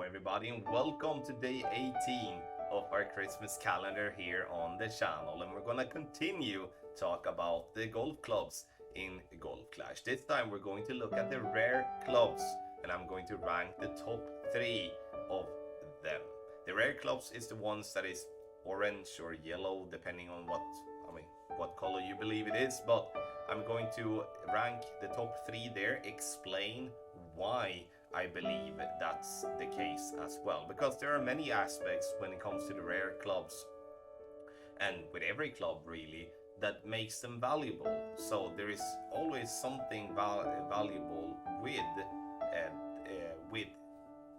everybody, and welcome to day 18 of our Christmas calendar here on the channel. And we're gonna continue talk about the golf clubs in Golf Clash. This time we're going to look at the rare clubs, and I'm going to rank the top 3 of them. The rare clubs is the ones that is orange or yellow, depending on what color you believe it is, but I'm going to rank the top 3 there, explain why I believe that's the case as well, because there are many aspects when it comes to the rare clubs, and with every club really, that makes them valuable. So there is always something valuable with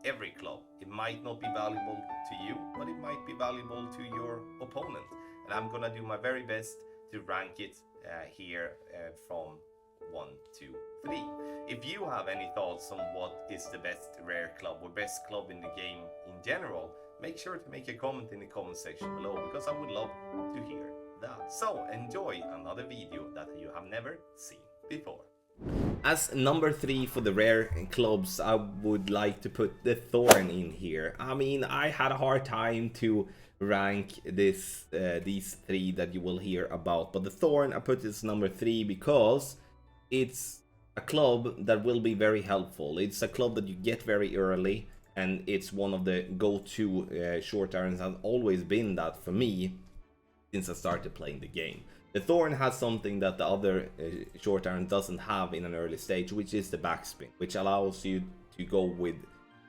every club. It might not be valuable to you, but it might be valuable to your opponent, and I'm gonna do my very best to rank it here from 1 to 3. If you have any thoughts on what is the best rare club or best club in the game in general, make sure to make a comment in the comment section below, because I would love to hear that. So enjoy another video that you have never seen before. As number 3 for the rare clubs, I would like to put the Thorn in here. I mean, I had a hard time to rank these 3 that you will hear about, but the Thorn, I put this number 3 because it's a club that will be very helpful. It's a club that you get very early, and it's one of the go-to short irons, has always been that for me since I started playing the game. The Thorn has something that the other short iron doesn't have in an early stage, which is the backspin, which allows you to go with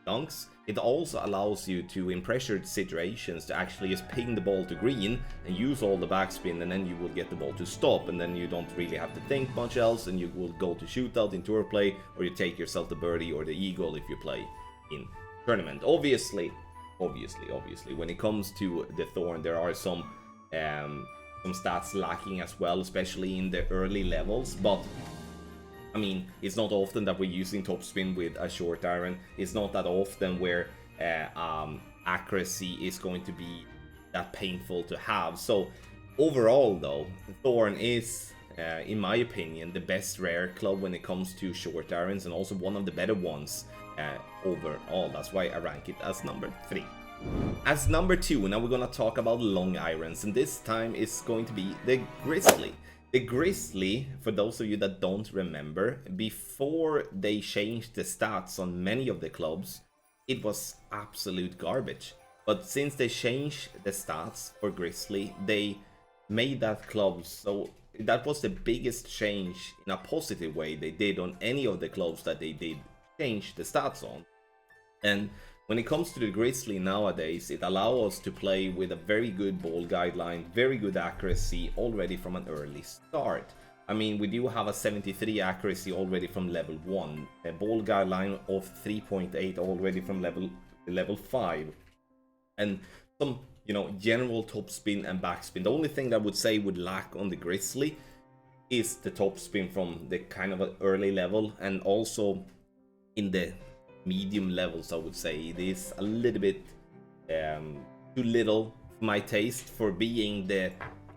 dunks. It also allows you to, in pressured situations, to actually just ping the ball to green and use all the backspin, and then you will get the ball to stop, and then you don't really have to think much else, and you will go to shootout in tour play, or you take yourself the birdie or the eagle if you play in tournament. Obviously, when it comes to the Thorn, there are some stats lacking as well, especially in the early levels, but I mean, it's not often that we're using topspin with a short iron. It's not that often where accuracy is going to be that painful to have. So overall though, Thorn is, in my opinion, the best rare club when it comes to short irons, and also one of the better ones overall. That's why I rank it as number 3. As number 2, now we're gonna talk about long irons, and this time it's going to be the Grizzly. The Grizzly, for those of you that don't remember, before they changed the stats on many of the clubs, it was absolute garbage. But since they changed the stats for Grizzly, they made that club, so that was the biggest change in a positive way they did on any of the clubs that they did change the stats on. And when it comes to the Grizzly nowadays, it allows us to play with a very good ball guideline, very good accuracy already from an early start. I mean, we do have a 73 accuracy already from level 1, a ball guideline of 3.8 already from level 5, and some, general topspin and backspin. The only thing that I would say would lack on the Grizzly is the topspin from the kind of an early level, and also in the medium levels. I would say it is a little bit too little for my taste for being the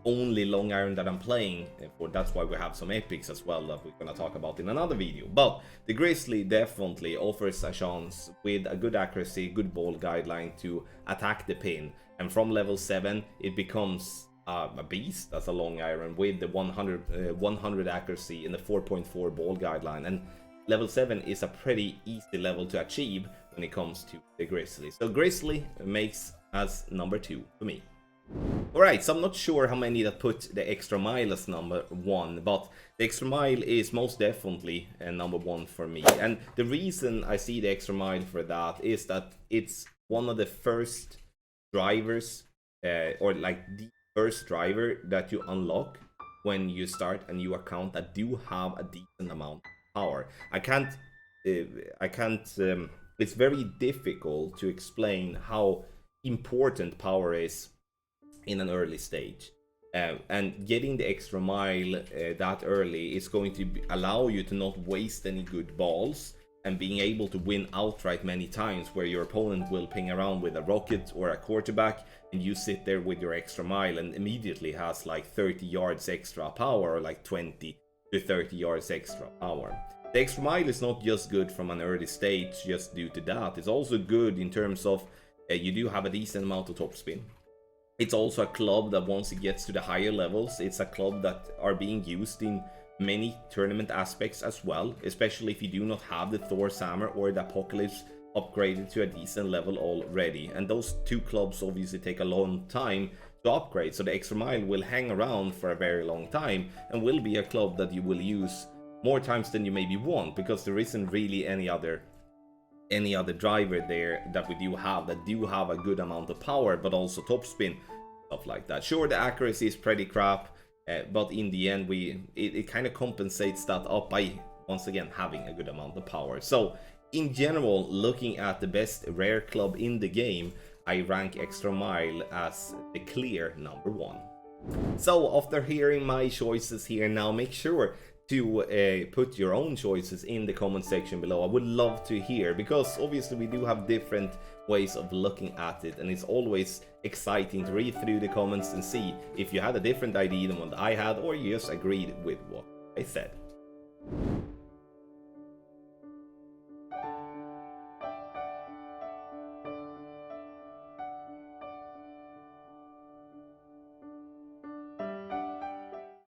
only long iron that I'm playing for. That's why we have some epics as well that we're gonna talk about in another video. But the Grizzly definitely offers a chance with a good accuracy, good ball guideline to attack the pin, and from level 7 it becomes a beast as a long iron with the 100 accuracy and the 4.4 ball guideline. And level 7 is a pretty easy level to achieve when it comes to the Grizzly. So Grizzly makes as number 2 for me. Alright, so I'm not sure how many that put the extra mile as number 1, but the extra mile is most definitely number 1 for me. And the reason I see the extra mile for that is that it's one of the first drivers, or like the first driver that you unlock when you start a new account that do have a decent amount power. It's very difficult to explain how important power is in an early stage, and getting the extra mile that early is going to allow you to not waste any good balls, and being able to win outright many times, where your opponent will ping around with a rocket or a quarterback, and you sit there with your extra mile and immediately has like 30 yards extra power, or like 20 to 30 yards extra power. The extra mile is not just good from an early stage just due to that. It's also good in terms of you do have a decent amount of topspin. It's also a club that once it gets to the higher levels, it's a club that are being used in many tournament aspects as well, especially if you do not have the Thor's hammer or the Apocalypse upgraded to a decent level already. And those two clubs obviously take a long time to upgrade, so the extra mile will hang around for a very long time and will be a club that you will use more times than you maybe want, because there isn't really any other driver there that we do have a good amount of power, but also topspin, stuff like that. Sure, the accuracy is pretty crap, but in the end it kind of compensates that up by once again having a good amount of power. So in general, looking at the best rare club in the game, I rank Extra Mile as the clear number 1. So after hearing my choices here, now make sure to put your own choices in the comment section below. I would love to hear, because obviously we do have different ways of looking at it, and it's always exciting to read through the comments and see if you had a different idea than what I had, or you just agreed with what I said.